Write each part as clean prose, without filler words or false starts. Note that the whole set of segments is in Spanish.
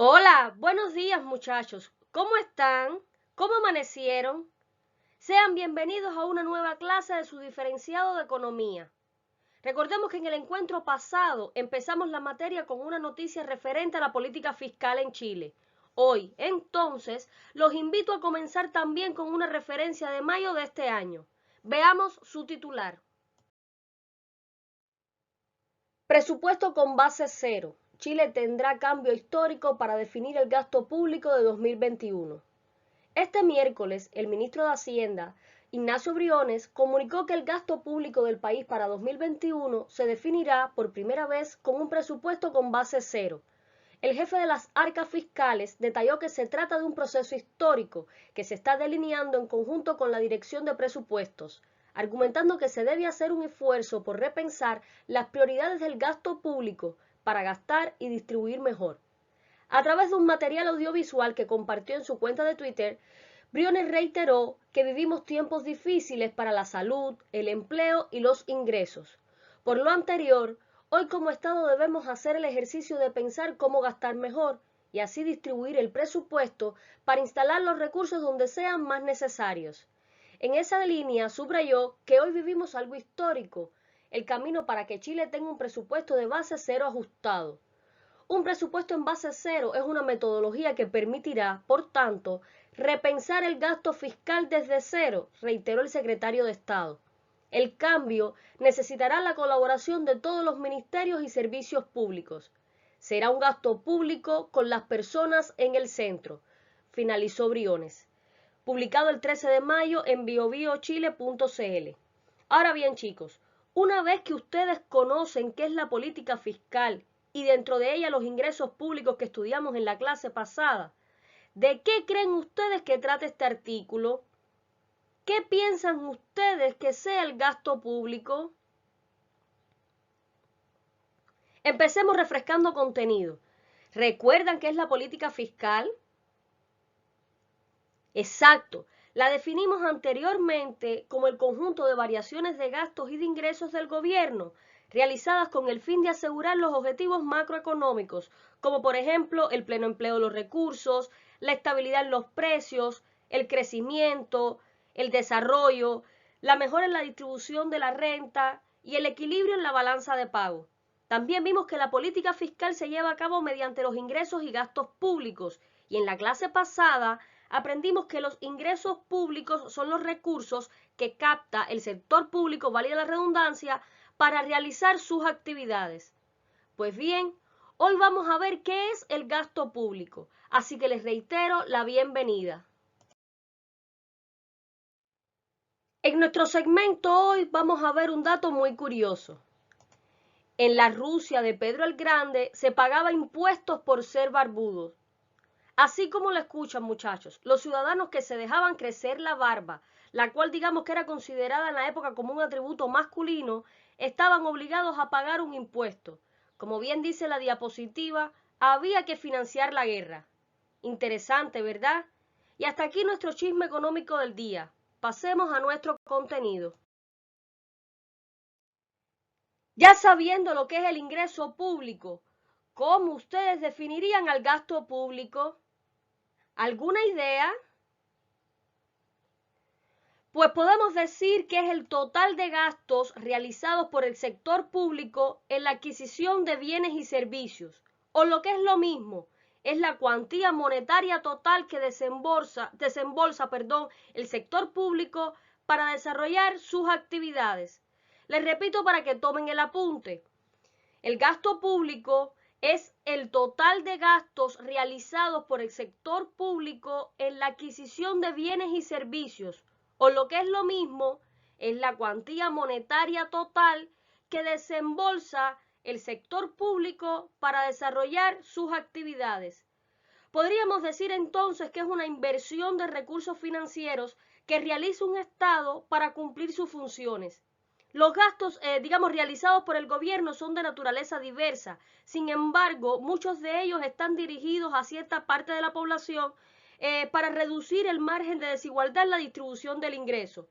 Hola, buenos días muchachos. ¿Cómo están? ¿Cómo amanecieron? Sean bienvenidos a una nueva clase de su diferenciado de economía. Recordemos que en el encuentro pasado empezamos la materia con una noticia referente a la política fiscal en Chile. Hoy, entonces, los invito a comenzar también con una referencia de mayo de este año. Veamos su titular. Presupuesto con base cero. Chile tendrá cambio histórico para definir el gasto público de 2021. Este miércoles, el ministro de Hacienda, Ignacio Briones, comunicó que el gasto público del país para 2021 se definirá por primera vez con un presupuesto con base cero. El jefe de las arcas fiscales detalló que se trata de un proceso histórico que se está delineando en conjunto con la Dirección de Presupuestos, argumentando que se debe hacer un esfuerzo por repensar las prioridades del gasto público para gastar y distribuir mejor. A través de un material audiovisual que compartió en su cuenta de Twitter, Briones reiteró que vivimos tiempos difíciles para la salud, el empleo y los ingresos. Por lo anterior, hoy como Estado debemos hacer el ejercicio de pensar cómo gastar mejor y así distribuir el presupuesto para instalar los recursos donde sean más necesarios. En esa línea subrayó que hoy vivimos algo histórico, el camino para que Chile tenga un presupuesto de base cero ajustado. Un presupuesto en base cero es una metodología que permitirá, por tanto, repensar el gasto fiscal desde cero, reiteró el secretario de Estado. El cambio necesitará la colaboración de todos los ministerios y servicios públicos. Será un gasto público con las personas en el centro, finalizó Briones. Publicado el 13 de mayo en biobiochile.cl. Ahora bien, chicos, una vez que ustedes conocen qué es la política fiscal y dentro de ella los ingresos públicos que estudiamos en la clase pasada, ¿de qué creen ustedes que trata este artículo? ¿Qué piensan ustedes que sea el gasto público? Empecemos refrescando contenido. ¿Recuerdan qué es la política fiscal? Exacto. La definimos anteriormente como el conjunto de variaciones de gastos y de ingresos del gobierno, realizadas con el fin de asegurar los objetivos macroeconómicos, como por ejemplo el pleno empleo de los recursos, la estabilidad en los precios, el crecimiento, el desarrollo, la mejora en la distribución de la renta y el equilibrio en la balanza de pago. También vimos que la política fiscal se lleva a cabo mediante los ingresos y gastos públicos, y en la clase pasada aprendimos que los ingresos públicos son los recursos que capta el sector público, válida la redundancia, para realizar sus actividades. Pues bien, hoy vamos a ver qué es el gasto público, así que les reitero la bienvenida. En nuestro segmento hoy vamos a ver un dato muy curioso. En la Rusia de Pedro el Grande se pagaba impuestos por ser barbudos. Así como lo escuchan, muchachos, los ciudadanos que se dejaban crecer la barba, la cual digamos que era considerada en la época como un atributo masculino, estaban obligados a pagar un impuesto. Como bien dice la diapositiva, había que financiar la guerra. Interesante, ¿verdad? Y hasta aquí nuestro chisme económico del día. Pasemos a nuestro contenido. Ya sabiendo lo que es el ingreso público, ¿cómo ustedes definirían al gasto público? ¿Alguna idea? Pues podemos decir que es el total de gastos realizados por el sector público en la adquisición de bienes y servicios, o lo que es lo mismo, es la cuantía monetaria total que desembolsa el sector público para desarrollar sus actividades. Les repito para que tomen el apunte. El gasto público es el total de gastos realizados por el sector público en la adquisición de bienes y servicios, o lo que es lo mismo, es la cuantía monetaria total que desembolsa el sector público para desarrollar sus actividades. Podríamos decir entonces que es una inversión de recursos financieros que realiza un Estado para cumplir sus funciones. Los gastos, realizados por el gobierno son de naturaleza diversa. Sin embargo, muchos de ellos están dirigidos a cierta parte de la población para reducir el margen de desigualdad en la distribución del ingreso.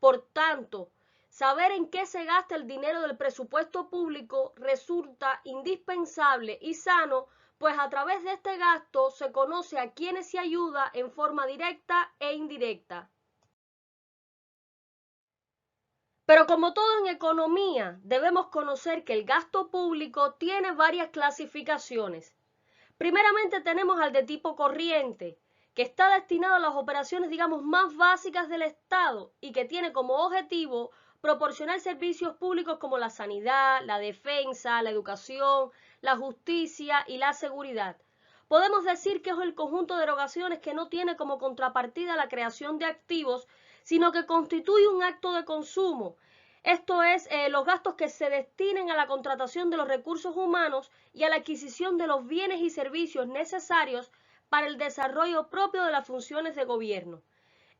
Por tanto, saber en qué se gasta el dinero del presupuesto público resulta indispensable y sano pues a través de este gasto se conoce a quienes se ayuda en forma directa e indirecta. Pero como todo en economía, debemos conocer que el gasto público tiene varias clasificaciones. Primeramente tenemos al de tipo corriente, que está destinado a las operaciones, digamos, más básicas del Estado y que tiene como objetivo proporcionar servicios públicos como la sanidad, la defensa, la educación, la justicia y la seguridad. Podemos decir que es el conjunto de erogaciones que no tiene como contrapartida la creación de activos, sino que constituye un acto de consumo. Esto es, los gastos que se destinen a la contratación de los recursos humanos y a la adquisición de los bienes y servicios necesarios para el desarrollo propio de las funciones de gobierno.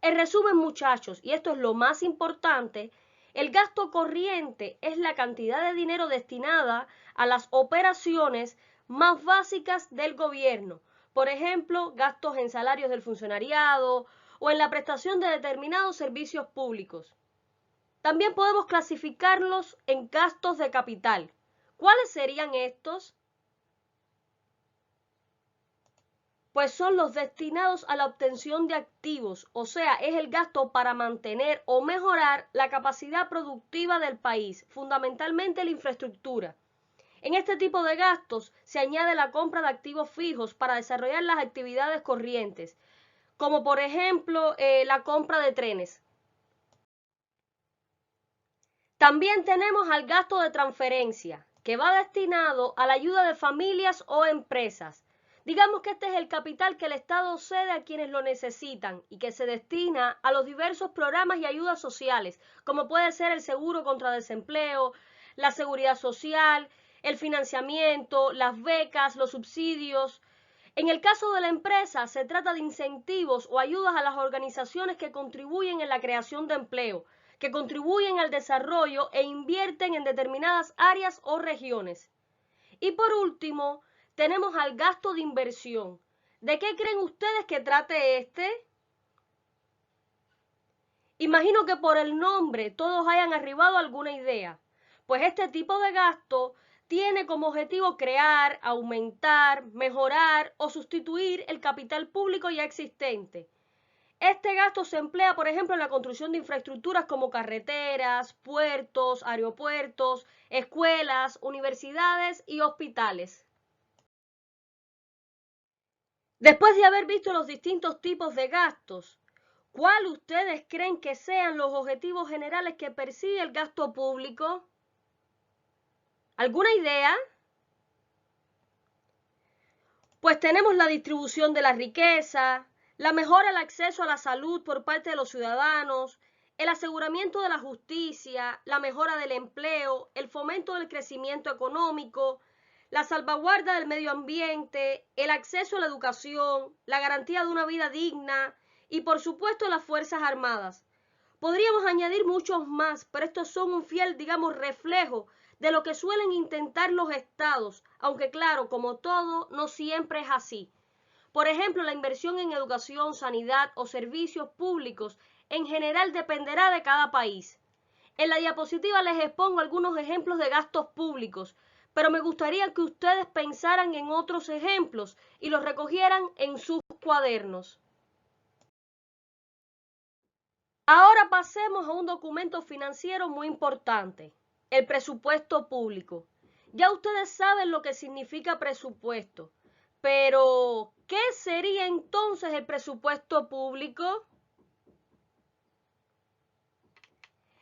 En resumen, muchachos, y esto es lo más importante, el gasto corriente es la cantidad de dinero destinada a las operaciones más básicas del gobierno. Por ejemplo, gastos en salarios del funcionariado o en la prestación de determinados servicios públicos. También podemos clasificarlos en gastos de capital. ¿Cuáles serían estos? Pues son los destinados a la obtención de activos, o sea, es el gasto para mantener o mejorar la capacidad productiva del país, fundamentalmente la infraestructura. En este tipo de gastos se añade la compra de activos fijos para desarrollar las actividades corrientes, como por ejemplo la compra de trenes. También tenemos al gasto de transferencia, que va destinado a la ayuda de familias o empresas. Digamos que este es el capital que el Estado cede a quienes lo necesitan y que se destina a los diversos programas y ayudas sociales, como puede ser el seguro contra desempleo, la seguridad social, el financiamiento, las becas, los subsidios. En el caso de la empresa, se trata de incentivos o ayudas a las organizaciones que contribuyen en la creación de empleo, que contribuyen al desarrollo e invierten en determinadas áreas o regiones. Y por último, tenemos al gasto de inversión. ¿De qué creen ustedes que trate este? Imagino que por el nombre todos hayan arribado a alguna idea. Pues este tipo de gasto tiene como objetivo crear, aumentar, mejorar o sustituir el capital público ya existente. Este gasto se emplea, por ejemplo, en la construcción de infraestructuras como carreteras, puertos, aeropuertos, escuelas, universidades y hospitales. Después de haber visto los distintos tipos de gastos, ¿cuál ustedes creen que sean los objetivos generales que persigue el gasto público? ¿Alguna idea? Pues tenemos la distribución de la riqueza, la mejora del acceso a la salud por parte de los ciudadanos, el aseguramiento de la justicia, la mejora del empleo, el fomento del crecimiento económico, la salvaguarda del medio ambiente, el acceso a la educación, la garantía de una vida digna y, por supuesto, las Fuerzas Armadas. Podríamos añadir muchos más, pero estos son un fiel, digamos, reflejo de lo que suelen intentar los estados, aunque claro, como todo, no siempre es así. Por ejemplo, la inversión en educación, sanidad o servicios públicos en general dependerá de cada país. En la diapositiva les expongo algunos ejemplos de gastos públicos, pero me gustaría que ustedes pensaran en otros ejemplos y los recogieran en sus cuadernos. Ahora pasemos a un documento financiero muy importante, el presupuesto público. Ya ustedes saben lo que significa presupuesto, pero ¿qué sería entonces el presupuesto público?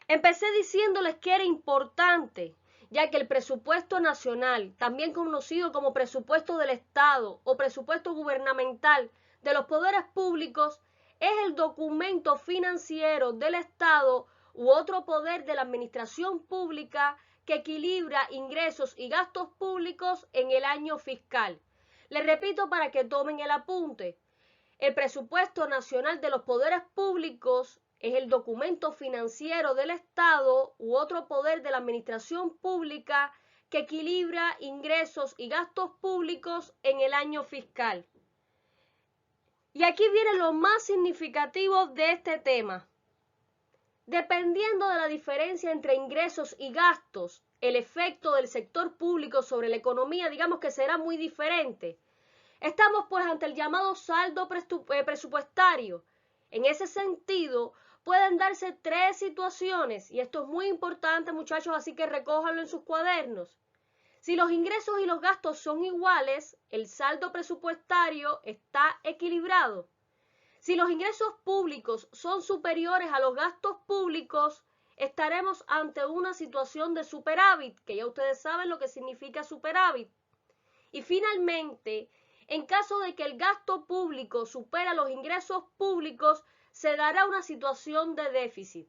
Empecé diciéndoles que era importante, ya que el presupuesto nacional, también conocido como presupuesto del Estado o presupuesto gubernamental de los poderes públicos, es el documento financiero del Estado u otro poder de la administración pública que equilibra ingresos y gastos públicos en el año fiscal. Les repito para que tomen el apunte. El presupuesto nacional de los poderes públicos es el documento financiero del Estado u otro poder de la administración pública que equilibra ingresos y gastos públicos en el año fiscal. Y aquí viene lo más significativo de este tema. Dependiendo de la diferencia entre ingresos y gastos, el efecto del sector público sobre la economía, digamos que será muy diferente. Estamos pues ante el llamado saldo presupuestario. En ese sentido, pueden darse tres situaciones, y esto es muy importante, muchachos, así que recójanlo en sus cuadernos. Si los ingresos y los gastos son iguales, el saldo presupuestario está equilibrado. Si los ingresos públicos son superiores a los gastos públicos, estaremos ante una situación de superávit, que ya ustedes saben lo que significa superávit. Y finalmente, en caso de que el gasto público supera los ingresos públicos, se dará una situación de déficit.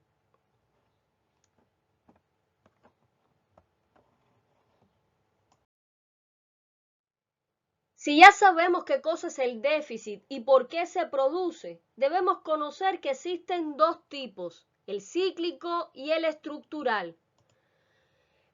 Si ya sabemos qué cosa es el déficit y por qué se produce, debemos conocer que existen dos tipos, el cíclico y el estructural.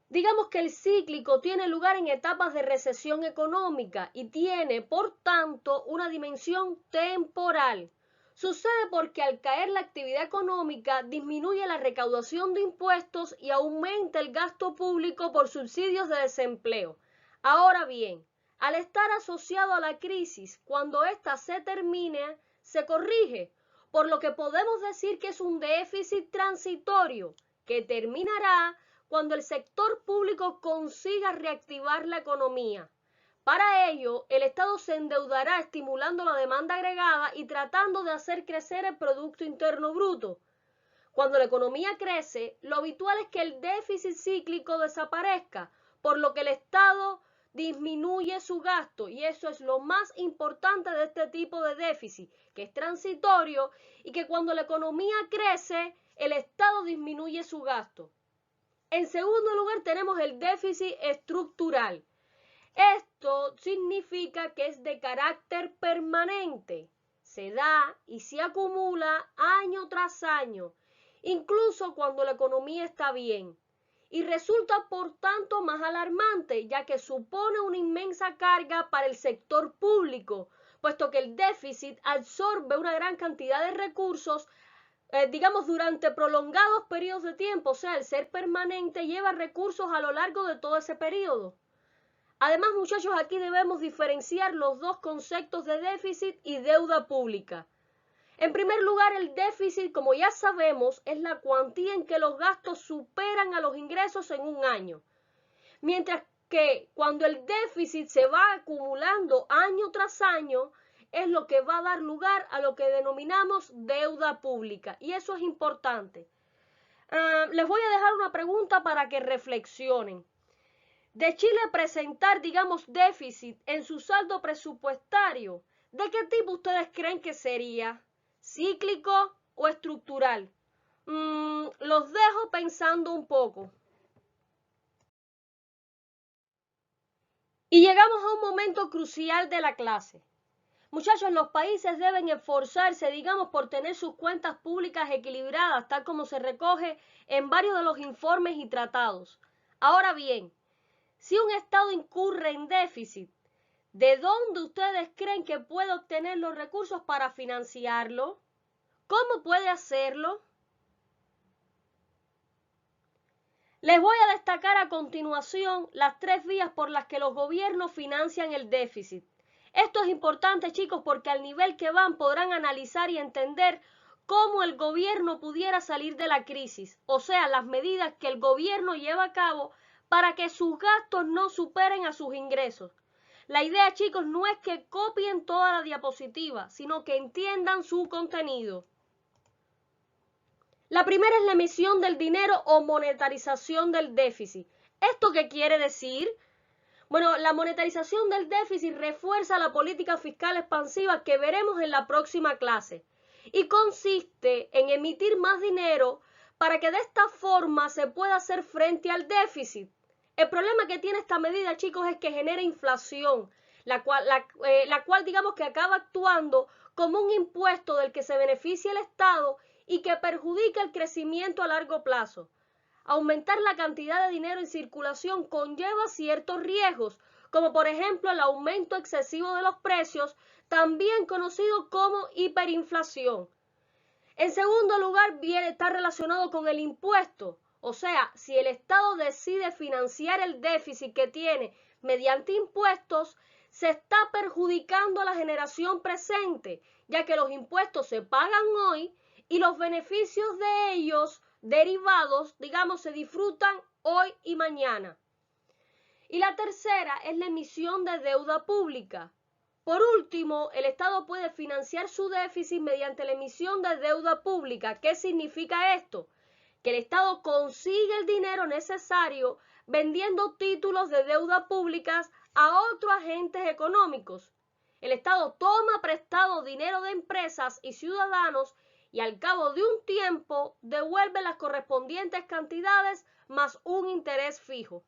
Digamos que el cíclico tiene lugar en etapas de recesión económica y tiene, por tanto, una dimensión temporal. Sucede porque al caer la actividad económica disminuye la recaudación de impuestos y aumenta el gasto público por subsidios de desempleo. Ahora bien, al estar asociado a la crisis, cuando ésta se termine, se corrige, por lo que podemos decir que es un déficit transitorio que terminará cuando el sector público consiga reactivar la economía. Para ello, el Estado se endeudará estimulando la demanda agregada y tratando de hacer crecer el Producto Interno Bruto. Cuando la economía crece, lo habitual es que el déficit cíclico desaparezca, por lo que el Estado disminuye su gasto, y eso es lo más importante de este tipo de déficit, que es transitorio y que cuando la economía crece, el Estado disminuye su gasto. En segundo lugar, tenemos el déficit estructural. Esto significa que es de carácter permanente. Se da y se acumula año tras año, incluso cuando la economía está bien. Y resulta, por tanto, más alarmante, ya que supone una inmensa carga para el sector público, puesto que el déficit absorbe una gran cantidad de recursos digamos, durante prolongados periodos de tiempo, o sea, el ser permanente lleva recursos a lo largo de todo ese periodo. Además, muchachos, aquí debemos diferenciar los dos conceptos de déficit y deuda pública. En primer lugar, el déficit, como ya sabemos, es la cuantía en que los gastos superan a los ingresos en un año. Mientras que cuando el déficit se va acumulando año tras año, es lo que va a dar lugar a lo que denominamos deuda pública. Y eso es importante. Les voy a dejar una pregunta para que reflexionen. De Chile presentar, digamos, déficit en su saldo presupuestario, ¿de qué tipo ustedes creen que sería? ¿Cíclico o estructural? Los dejo pensando un poco. Y llegamos a un momento crucial de la clase. Muchachos, los países deben esforzarse, digamos, por tener sus cuentas públicas equilibradas, tal como se recoge en varios de los informes y tratados. Ahora bien, si un Estado incurre en déficit, ¿de dónde ustedes creen que puede obtener los recursos para financiarlo? ¿Cómo puede hacerlo? Les voy a destacar a continuación las tres vías por las que los gobiernos financian el déficit. Esto es importante, chicos, porque al nivel que van podrán analizar y entender cómo el gobierno pudiera salir de la crisis, o sea, las medidas que el gobierno lleva a cabo para que sus gastos no superen a sus ingresos. La idea, chicos, no es que copien toda la diapositiva, sino que entiendan su contenido. La primera es la emisión del dinero o monetarización del déficit. ¿Esto qué quiere decir? Bueno, la monetarización del déficit refuerza la política fiscal expansiva que veremos en la próxima clase y consiste en emitir más dinero para que de esta forma se pueda hacer frente al déficit. El problema que tiene esta medida, chicos, es que genera inflación, la cual digamos que acaba actuando como un impuesto del que se beneficia el Estado y que perjudica el crecimiento a largo plazo. Aumentar la cantidad de dinero en circulación conlleva ciertos riesgos, como por ejemplo el aumento excesivo de los precios, también conocido como hiperinflación. En segundo lugar, está relacionado con el impuesto, o sea, si el Estado decide financiar el déficit que tiene mediante impuestos, se está perjudicando a la generación presente, ya que los impuestos se pagan hoy y los beneficios de ellos derivados, digamos, se disfrutan hoy y mañana. Y la tercera es la emisión de deuda pública. Por último, el Estado puede financiar su déficit mediante la emisión de deuda pública. ¿Qué significa esto? Que el Estado consigue el dinero necesario vendiendo títulos de deuda públicas a otros agentes económicos. El Estado toma prestado dinero de empresas y ciudadanos y al cabo de un tiempo devuelve las correspondientes cantidades más un interés fijo.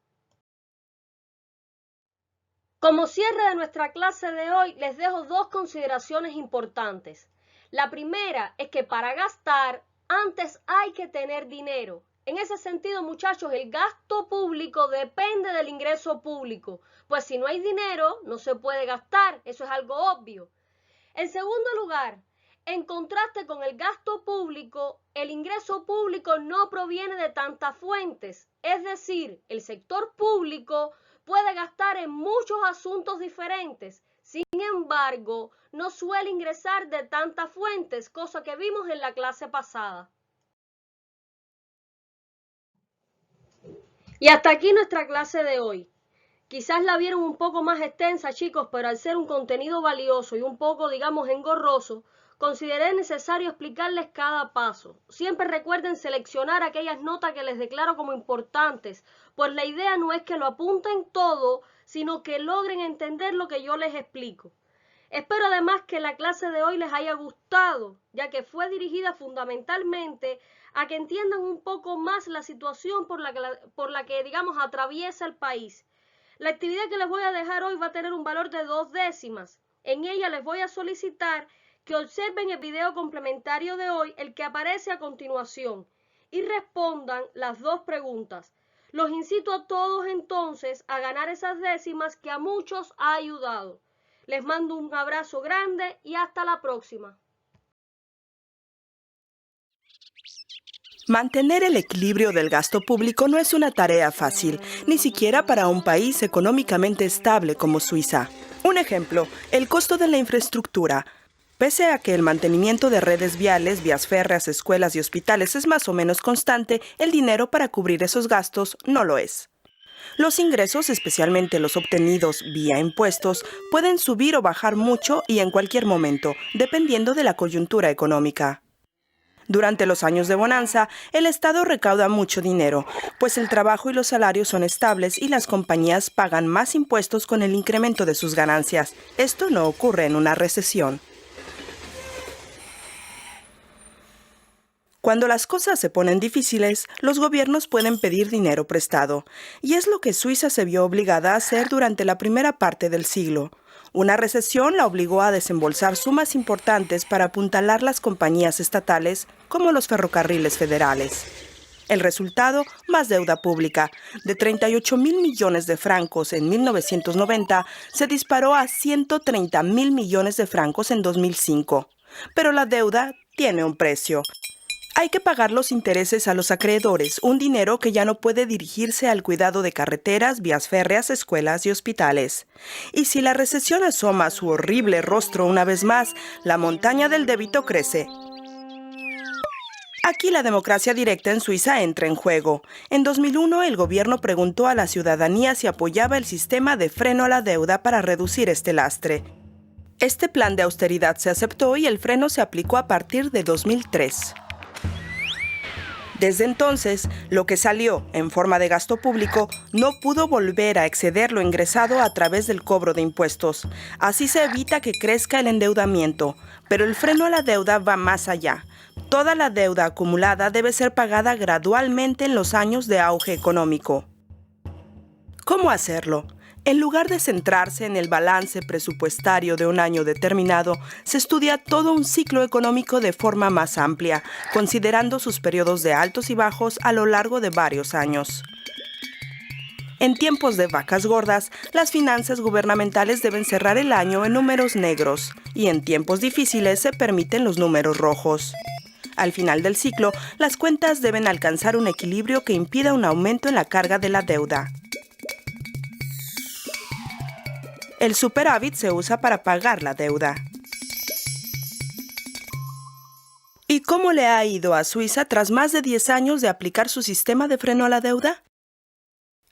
Como cierre de nuestra clase de hoy, les dejo dos consideraciones importantes. La primera es que para gastar, antes hay que tener dinero. En ese sentido, muchachos, el gasto público depende del ingreso público, pues si no hay dinero, no se puede gastar, eso es algo obvio. En segundo lugar, en contraste con el gasto público, el ingreso público no proviene de tantas fuentes, es decir, el sector público puede gastar en muchos asuntos diferentes, sin embargo, no suele ingresar de tantas fuentes, cosa que vimos en la clase pasada. Y hasta aquí nuestra clase de hoy. Quizás la vieron un poco más extensa, chicos, pero al ser un contenido valioso y un poco, digamos, engorroso, consideré necesario explicarles cada paso. Siempre recuerden seleccionar aquellas notas que les declaro como importantes, pues la idea no es que lo apunten todo, sino que logren entender lo que yo les explico. Espero además que la clase de hoy les haya gustado, ya que fue dirigida fundamentalmente a que entiendan un poco más la situación por la que digamos, atraviesa el país. La actividad que les voy a dejar hoy va a tener un valor de 2 décimas. En ella les voy a solicitar que observen el video complementario de hoy, el que aparece a continuación, y respondan las 2 preguntas. Los incito a todos entonces a ganar esas décimas que a muchos ha ayudado. Les mando un abrazo grande y hasta la próxima. Mantener el equilibrio del gasto público no es una tarea fácil, ni siquiera para un país económicamente estable como Suiza. Un ejemplo, el costo de la infraestructura. Pese a que el mantenimiento de redes viales, vías férreas, escuelas y hospitales es más o menos constante, el dinero para cubrir esos gastos no lo es. Los ingresos, especialmente los obtenidos vía impuestos, pueden subir o bajar mucho y en cualquier momento, dependiendo de la coyuntura económica. Durante los años de bonanza, el Estado recauda mucho dinero, pues el trabajo y los salarios son estables y las compañías pagan más impuestos con el incremento de sus ganancias. Esto no ocurre en una recesión. Cuando las cosas se ponen difíciles, los gobiernos pueden pedir dinero prestado, y es lo que Suiza se vio obligada a hacer durante la primera parte del siglo. Una recesión la obligó a desembolsar sumas importantes para apuntalar las compañías estatales, como los ferrocarriles federales. El resultado, más deuda pública. De 38.000 millones de francos en 1990, se disparó a 130.000 millones de francos en 2005. Pero la deuda tiene un precio. Hay que pagar los intereses a los acreedores, un dinero que ya no puede dirigirse al cuidado de carreteras, vías férreas, escuelas y hospitales. Y si la recesión asoma su horrible rostro una vez más, la montaña del débito crece. Aquí la democracia directa en Suiza entra en juego. En 2001, el gobierno preguntó a la ciudadanía si apoyaba el sistema de freno a la deuda para reducir este lastre. Este plan de austeridad se aceptó y el freno se aplicó a partir de 2003. Desde entonces, lo que salió en forma de gasto público no pudo volver a exceder lo ingresado a través del cobro de impuestos. Así se evita que crezca el endeudamiento, pero el freno a la deuda va más allá. Toda la deuda acumulada debe ser pagada gradualmente en los años de auge económico. ¿Cómo hacerlo? En lugar de centrarse en el balance presupuestario de un año determinado, se estudia todo un ciclo económico de forma más amplia, considerando sus periodos de altos y bajos a lo largo de varios años. En tiempos de vacas gordas, las finanzas gubernamentales deben cerrar el año en números negros, y en tiempos difíciles se permiten los números rojos. Al final del ciclo, las cuentas deben alcanzar un equilibrio que impida un aumento en la carga de la deuda. El superávit se usa para pagar la deuda. ¿Y cómo le ha ido a Suiza tras más de 10 años de aplicar su sistema de freno a la deuda?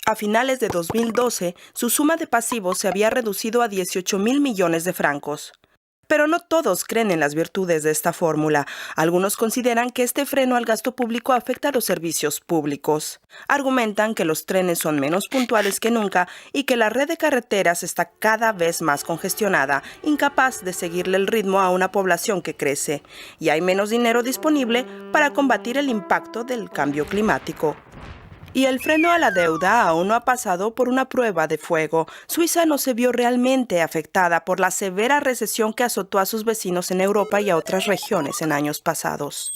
A finales de 2012, su suma de pasivos se había reducido a 18.000 millones de francos. Pero no todos creen en las virtudes de esta fórmula. Algunos consideran que este freno al gasto público afecta a los servicios públicos. Argumentan que los trenes son menos puntuales que nunca y que la red de carreteras está cada vez más congestionada, incapaz de seguirle el ritmo a una población que crece, y hay menos dinero disponible para combatir el impacto del cambio climático. Y el freno a la deuda aún no ha pasado por una prueba de fuego. Suiza no se vio realmente afectada por la severa recesión que azotó a sus vecinos en Europa y a otras regiones en años pasados.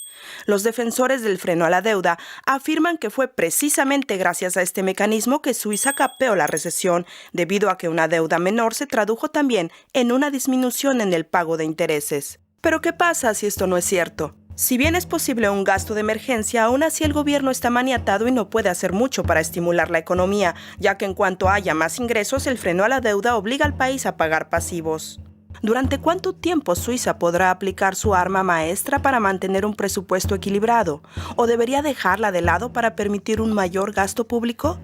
Los defensores del freno a la deuda afirman que fue precisamente gracias a este mecanismo que Suiza capeó la recesión, debido a que una deuda menor se tradujo también en una disminución en el pago de intereses. Pero ¿qué pasa si esto no es cierto? Si bien es posible un gasto de emergencia, aún así el gobierno está maniatado y no puede hacer mucho para estimular la economía, ya que en cuanto haya más ingresos, el freno a la deuda obliga al país a pagar pasivos. ¿Durante cuánto tiempo Suiza podrá aplicar su arma maestra para mantener un presupuesto equilibrado? ¿O debería dejarla de lado para permitir un mayor gasto público?